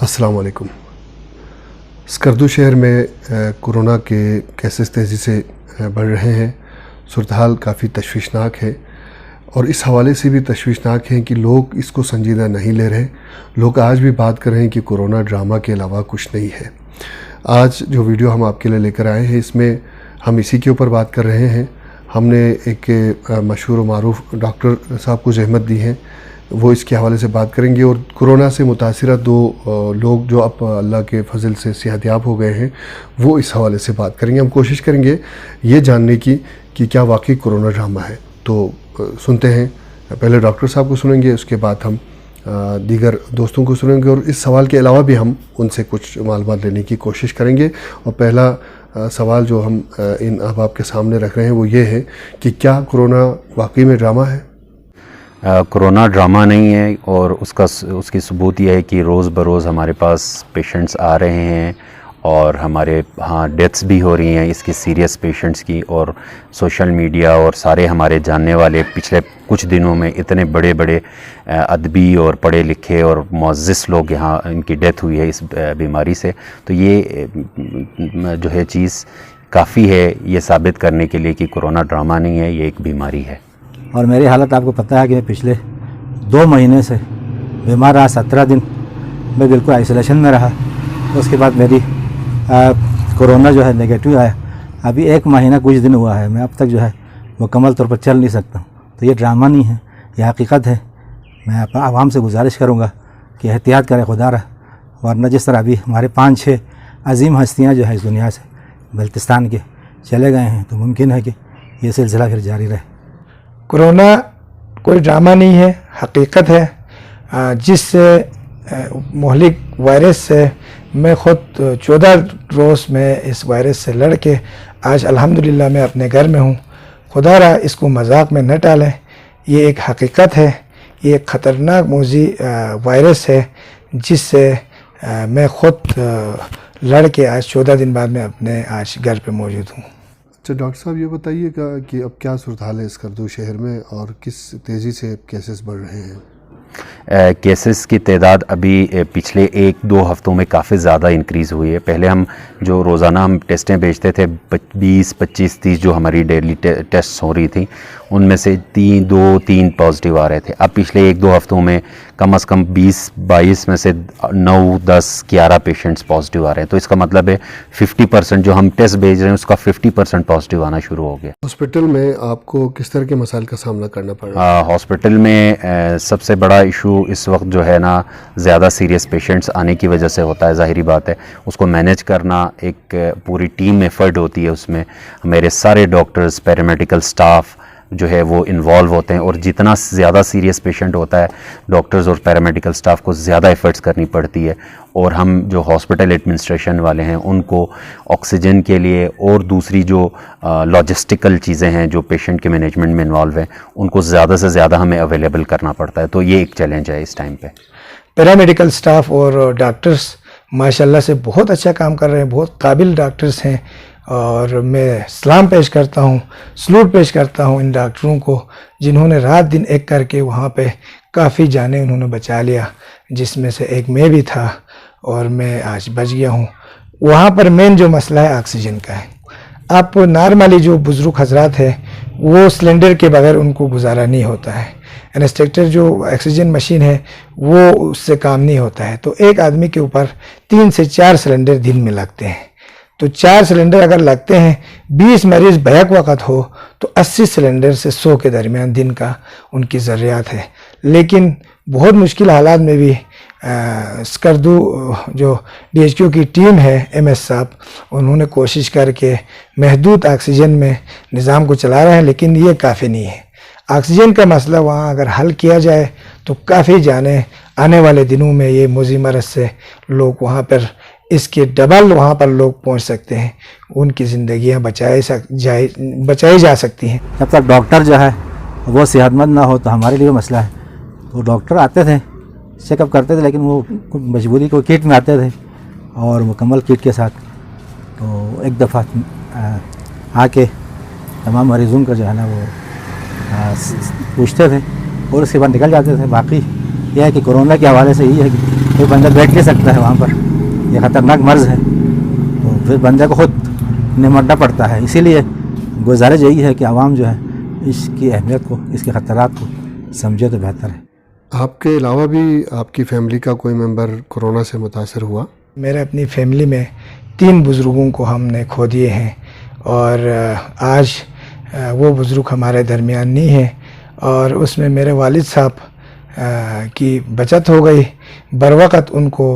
السلام علیکم۔ اسکردو شہر میں کورونا کے کیسز تیزی سے بڑھ رہے ہیں۔ صورتحال کافی تشویشناک ہے اور اس حوالے سے بھی تشویشناک ہے کہ لوگ اس کو سنجیدہ نہیں لے رہے۔ لوگ آج بھی بات کر رہے ہیں کہ کورونا ڈرامہ کے علاوہ کچھ نہیں ہے۔ آج جو ویڈیو ہم آپ کے لیے لے کر آئے ہیں، اس میں ہم اسی کے اوپر بات کر رہے ہیں۔ ہم نے ایک مشہور و معروف ڈاکٹر صاحب کو زحمت دی ہے، وہ اس کے حوالے سے بات کریں گے، اور کورونا سے متاثرہ دو لوگ جو اب اللہ کے فضل سے صحت یاب ہو گئے ہیں، وہ اس حوالے سے بات کریں گے۔ ہم کوشش کریں گے یہ جاننے کی کہ کیا واقعی کورونا ڈرامہ ہے۔ تو سنتے ہیں، پہلے ڈاکٹر صاحب کو سنیں گے، اس کے بعد ہم دیگر دوستوں کو سنیں گے، اور اس سوال کے علاوہ بھی ہم ان سے کچھ معلومات لینے کی کوشش کریں گے۔ اور پہلا سوال جو ہم اب آپ کے سامنے رکھ رہے ہیں وہ یہ ہے کہ کیا کورونا واقعی میں ڈرامہ ہے؟ کورونا ڈرامہ نہیں ہے، اور اس کی ثبوت یہ ہے کہ روز بروز ہمارے پاس پیشنٹس آ رہے ہیں اور ہمارے ہاں ڈیتھس بھی ہو رہی ہیں اس کی، سیریس پیشنٹس کی، اور سوشل میڈیا اور سارے ہمارے جاننے والے پچھلے کچھ دنوں میں اتنے بڑے بڑے ادبی اور پڑھے لکھے اور معزز لوگ یہاں ان کی ڈیتھ ہوئی ہے اس بیماری سے۔ تو یہ جو ہے چیز کافی ہے یہ ثابت کرنے کے لیے کہ کورونا ڈرامہ نہیں ہے، یہ ایک بیماری ہے۔ اور میری حالت آپ کو پتہ ہے کہ میں پچھلے 2 مہینے سے بیمار رہا، 17 دن میں بالکل آئسولیشن میں رہا۔ اس کے بعد میری کورونا جو ہے نیگیٹو آیا۔ ابھی 1 مہینہ کچھ دن ہوا ہے، میں اب تک جو ہے مکمل طور پر چل نہیں سکتا ہوں۔ تو یہ ڈرامہ نہیں ہے، یہ حقیقت ہے۔ میں عوام سے گزارش کروں گا کہ احتیاط کرے خدا رہا، ورنہ جس طرح ابھی ہمارے 5-6 عظیم ہستیاں جو ہے اس دنیا سے بلتستان کے چلے گئے ہیں، تو ممکن ہے کہ یہ سلسلہ پھر جاری رہے۔ کورونا کوئی ڈرامہ نہیں ہے، حقیقت ہے۔ جس مہلک وائرس سے میں خود 14 روز میں اس وائرس سے لڑ کے آج الحمدللہ میں اپنے گھر میں ہوں۔ خدا رہا اس کو مذاق میں نہ ڈالیں، یہ ایک حقیقت ہے۔ یہ ایک خطرناک موذی وائرس ہے جس سے میں خود لڑ کے آج 14 دن بعد میں اپنے آج گھر پہ موجود ہوں۔ اچھا ڈاکٹر صاحب، یہ بتائیے گا کہ اب کیا صورتحال ہے اسکردو شہر میں اور کس تیزی سے کیسز بڑھ رہے ہیں؟ کیسز کی تعداد ابھی پچھلے 1-2 ہفتوں میں کافی زیادہ انکریز ہوئی ہے۔ پہلے ہم جو روزانہ ہم ٹیسٹیں بھیجتے تھے 20, 25, 30 جو ہماری ڈیلی ٹیسٹ ہو رہی تھیں، ان میں سے 2-3 پازیٹیو آ رہے تھے۔ اب پچھلے 1-2 ہفتوں میں کم از کم 20-22 میں سے 9-10-11 پیشنٹس پازیٹیو آ رہے ہیں۔ تو اس کا مطلب ہے 50% جو ہم ٹیسٹ بھیج رہے ہیں اس کا 50% پازیٹیو آنا شروع ہو گیا۔ ہاسپٹل میں آپ کو کس طرح کے مسائل کا سامنا کرنا پڑ رہا ہے؟ ہاسپٹل میں سب سے بڑا ایشو اس وقت جو ہے نا، زیادہ سیریس پیشنٹس آنے کی وجہ سے ہوتا ہے۔ ظاہری بات ہے، اس کو مینیج کرنا ایک پوری ٹیم ایفرٹ ہوتی ہے۔ اس میں میرے سارے ڈاکٹرز، پیرامیڈیکل سٹاف جو ہے وہ انوالو ہوتے ہیں، اور جتنا زیادہ سیریس پیشنٹ ہوتا ہے ڈاکٹرز اور پیرامیڈیکل سٹاف کو زیادہ ایفرٹس کرنی پڑتی ہے۔ اور ہم جو ہاسپٹل ایڈمنسٹریشن والے ہیں ان کو آکسیجن کے لیے اور دوسری جو لاجسٹیکل چیزیں ہیں جو پیشنٹ کے مینجمنٹ میں انوالو ہیں، ان کو زیادہ سے زیادہ ہمیں اویلیبل کرنا پڑتا ہے۔ تو یہ ایک چیلنج ہے اس ٹائم پہ۔ پیرامیڈیکل سٹاف اور ڈاکٹرز ماشاءاللہ سے بہت اچھا کام کر رہے ہیں، بہت قابل ڈاکٹرز ہیں، اور میں سلام پیش کرتا ہوں، سلوٹ پیش کرتا ہوں ان ڈاکٹروں کو جنہوں نے رات دن ایک کر کے وہاں پہ کافی جانیں انہوں نے بچا لیا، جس میں سے ایک میں بھی تھا اور میں آج بچ گیا ہوں۔ وہاں پر مین جو مسئلہ ہے آکسیجن کا ہے۔ آپ نارملی جو بزرگ حضرات ہیں وہ سلنڈر کے بغیر ان کو گزارا نہیں ہوتا ہے، انسٹرکٹر جو آکسیجن مشین ہے وہ اس سے کام نہیں ہوتا ہے، تو ایک آدمی کے اوپر 3 سے 4 سلنڈر دن میں لگتے ہیں۔ تو 4 سلنڈر اگر لگتے ہیں، 20 مریض بیک وقت ہو تو 80 سلنڈر سے 100 کے درمیان دن کا ان کی ضروریات ہے۔ لیکن بہت مشکل حالات میں بھی اسکردو جو DHQ کی ٹیم ہے، MS صاحب، انہوں نے کوشش کر کے محدود آکسیجن میں نظام کو چلا رہے ہیں، لیکن یہ کافی نہیں ہے۔ آکسیجن کا مسئلہ وہاں اگر حل کیا جائے تو کافی جانیں آنے والے دنوں میں یہ موذی مرض سے لوگ وہاں پر اس کے ڈبل وہاں پر لوگ پہنچ سکتے ہیں، ان کی زندگیاں بچائی جا سکتی ہیں۔ جب تک ڈاکٹر جو ہے وہ صحت مند نہ ہو تو ہمارے لیے مسئلہ ہے۔ وہ ڈاکٹر آتے تھے، چیک اپ کرتے تھے، لیکن وہ مجبوری کو کٹ میں آتے تھے اور مکمل کٹ کے ساتھ، تو ایک دفعہ آ کے تمام مریضوں کا جو ہے نا وہ پوچھتے تھے اور اس کے بعد نکل جاتے تھے۔ باقی یہ ہے کہ کورونا کے حوالے سے یہ ہے کہ کوئی بندہ بیٹھ نہیں سکتا ہے وہاں پر، یہ خطرناک مرض ہے، تو پھر بندے کو خود نمٹنا پڑتا ہے. اسی لیے گزارش یہی ہے کہ عوام جو ہے اس کی اہمیت کو، اس کے خطرات کو سمجھے تو بہتر ہے. آپ کے علاوہ بھی آپ کی فیملی کا کوئی ممبر کورونا سے متاثر ہوا؟ میرے اپنی فیملی میں 3 بزرگوں کو ہم نے کھو دیے ہیں، اور آج وہ بزرگ ہمارے درمیان نہیں ہیں، اور اس میں میرے والد صاحب کی بچت ہو گئی. بر وقت ان کو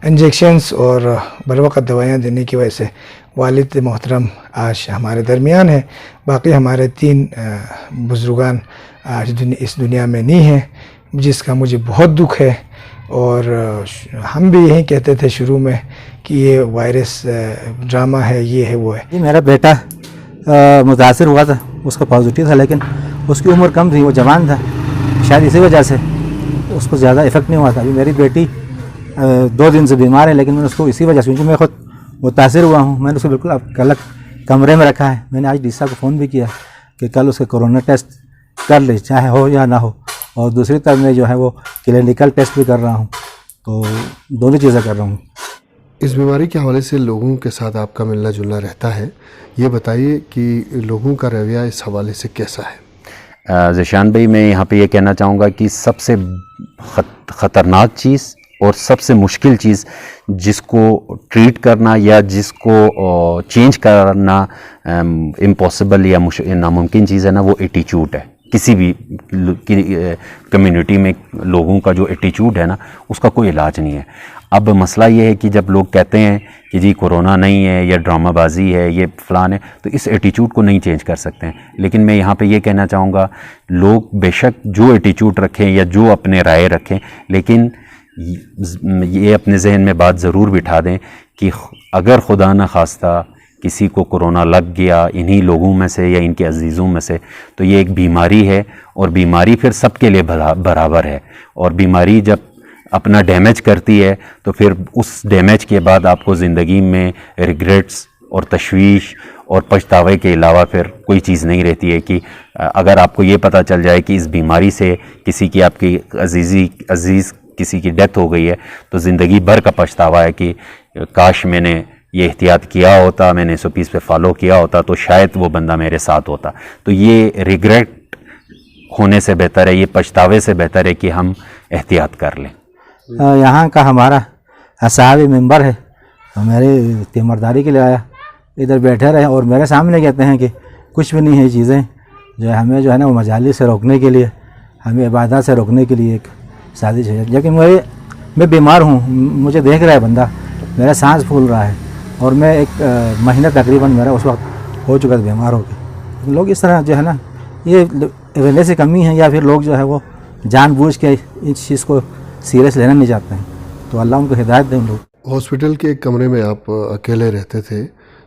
انجیکشنز اور بر وقت دوائیاں دینے کی وجہ سے والد محترم آج ہمارے درمیان ہیں. باقی ہمارے 3 بزرگان آج اس دنیا میں نہیں ہیں، جس کا مجھے بہت دکھ ہے. اور ہم بھی یہی کہتے تھے شروع میں کہ یہ وائرس ڈرامہ ہے، یہ ہے وہ ہے. جی میرا بیٹا متاثر ہوا تھا، اس کا پازیٹیو تھا، لیکن اس کی عمر کم تھی، وہ جوان تھا، شاید اسی وجہ سے اس کو زیادہ افیکٹ نہیں ہوا تھا. ابھی میری بیٹی 2 دن سے بیمار ہے، لیکن میں نے اس کو اسی وجہ سے، کیونکہ میں خود متاثر ہوا ہوں، میں نے اس کو بالکل الگ کمرے میں رکھا ہے. میں نے آج ڈی صاحب کو فون بھی کیا کہ کل اس کا کورونا ٹیسٹ کر لے، چاہے ہو یا نہ ہو، اور دوسری طرف میں جو ہے وہ کلینیکل ٹیسٹ بھی کر رہا ہوں. تو دونوں چیزیں کر رہا ہوں. اس بیماری کے حوالے سے لوگوں کے ساتھ آپ کا ملنا جلنا رہتا ہے، یہ بتائیے کہ لوگوں کا رویہ اس حوالے سے کیسا ہے؟ ذیشان بھائی، میں یہاں پہ یہ کہنا چاہوں گا کہ سب سے خطرناک چیز اور سب سے مشکل چیز جس کو ٹریٹ کرنا یا جس کو چینج کرنا امپاسبل یا ناممکن چیز ہے نا، وہ ایٹیچیوڈ ہے. کسی بھی کمیونٹی میں لوگوں کا جو ایٹیچیوڈ ہے نا، اس کا کوئی علاج نہیں ہے. اب مسئلہ یہ ہے کہ جب لوگ کہتے ہیں کہ جی کورونا نہیں ہے، یا ڈرامہ بازی ہے، یہ فلان ہے، تو اس ایٹیچیوڈ کو نہیں چینج کر سکتے ہیں. لیکن میں یہاں پہ یہ کہنا چاہوں گا، لوگ بے شک جو ایٹیچیوڈ رکھیں یا جو اپنے رائے رکھیں، لیکن یہ اپنے ذہن میں بات ضرور بٹھا دیں کہ اگر خدا نہ خواستہ کسی کو کورونا لگ گیا انہی لوگوں میں سے یا ان کے عزیزوں میں سے، تو یہ ایک بیماری ہے، اور بیماری پھر سب کے لیے برابر ہے. اور بیماری جب اپنا ڈیمیج کرتی ہے تو پھر اس ڈیمیج کے بعد آپ کو زندگی میں ریگریٹس اور تشویش اور پچھتاوے کے علاوہ پھر کوئی چیز نہیں رہتی ہے. کہ اگر آپ کو یہ پتہ چل جائے کہ اس بیماری سے کسی کی، آپ کی عزیز کسی کی ڈیتھ ہو گئی ہے، تو زندگی بھر کا پچھتاوا ہے کہ کاش میں نے یہ احتیاط کیا ہوتا، میں نے SOPs پہ فالو کیا ہوتا، تو شاید وہ بندہ میرے ساتھ ہوتا. تو یہ ریگریٹ ہونے سے بہتر ہے، یہ پچھتاوے سے بہتر ہے کہ ہم احتیاط کر لیں. یہاں کا ہمارا صاحب ممبر ہے، میری تیمارداری کے لیے آیا، ادھر بیٹھے رہے اور میرے سامنے کہتے ہیں کہ کچھ بھی نہیں ہے چیزیں، جو ہمیں جو ہے نا وہ مجالس سے روکنے کے لیے، ہمیں عبادات سے روکنے کے لیے ایک سازش ہے. لیکن میں بیمار ہوں، مجھے دیکھ رہا ہے بندہ، میرا سانس پھول رہا ہے، اور میں 1 مہینہ تقریباً میرا اس وقت ہو چکا تھا بیمار ہو کے. لوگ اس طرح جو ہے نا، یہ اویئرنیس کی کمی ہے، یا پھر لوگ جو ہے وہ جان بوجھ کے اس چیز کو سیریس لینا نہیں چاہتے ہیں. تو اللہ ان کو ہدایت دیں. لوگ ہاسپٹل کے ایک کمرے میں آپ اکیلے رہتے تھے،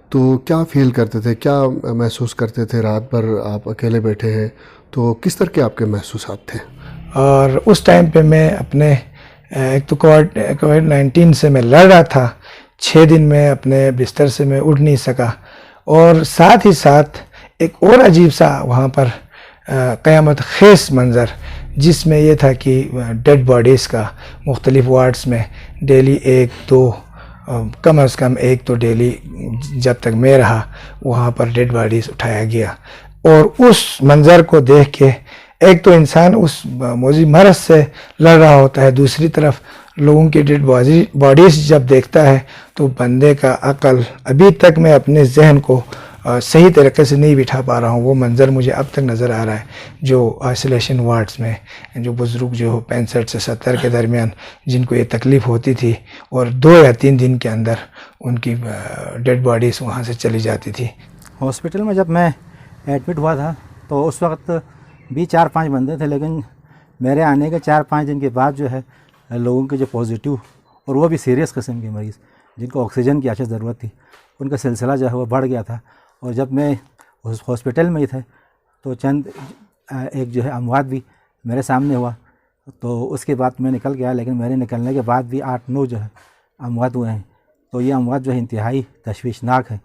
تو کیا فیل کرتے تھے، کیا محسوس کرتے تھے؟ رات بھر آپ اکیلے بیٹھے ہیں، تو کس طرح کے آپ کے محسوسات تھے؟ اور اس ٹائم پہ میں اپنے ایک تو کووڈ-19 سے میں لڑ رہا تھا. 6 دن میں اپنے بستر سے میں اٹھ نہیں سکا، اور ساتھ ہی ساتھ ایک اور عجیب سا وہاں پر قیامت خیز منظر، جس میں یہ تھا کہ ڈیڈ باڈیز کا مختلف وارڈز میں ڈیلی 1-2 کم از کم 1 تو ڈیلی جب تک میں رہا وہاں پر ڈیڈ باڈیز اٹھایا گیا. اور اس منظر کو دیکھ کے ایک تو انسان اس موذی مرض سے لڑ رہا ہوتا ہے، دوسری طرف لوگوں کی ڈیڈ باڈیز جب دیکھتا ہے تو بندے کا عقل، ابھی تک میں اپنے ذہن کو صحیح طریقے سے نہیں بٹھا پا رہا ہوں. وہ منظر مجھے اب تک نظر آ رہا ہے، جو آئسولیشن وارڈز میں جو بزرگ جو 65 سے 70 کے درمیان جن کو یہ تکلیف ہوتی تھی، اور 2 یا 3 دن کے اندر ان کی ڈیڈ باڈیز وہاں سے چلی جاتی تھی. ہاسپٹل میں جب میں ایڈمٹ ہوا تھا تو اس وقت بھی 4-5 بندے تھے، لیکن میرے آنے کے 4-5 دن کے بعد جو ہے لوگوں کے جو پازیٹیو، اور وہ بھی سیریس قسم کے مریض جن کو آکسیجن کی اشد ضرورت تھی، ان کا سلسلہ جو ہے وہ بڑھ گیا تھا. اور جب میں ہاسپٹل میں ہی تھے تو چند ایک جو ہے اموات بھی میرے سامنے ہوا، تو اس کے بعد میں نکل گیا. لیکن میرے نکلنے کے بعد بھی 8-9 جو ہے اموات ہوئے ہیں. تو یہ اموات جو ہے انتہائی تشویشناک ہے.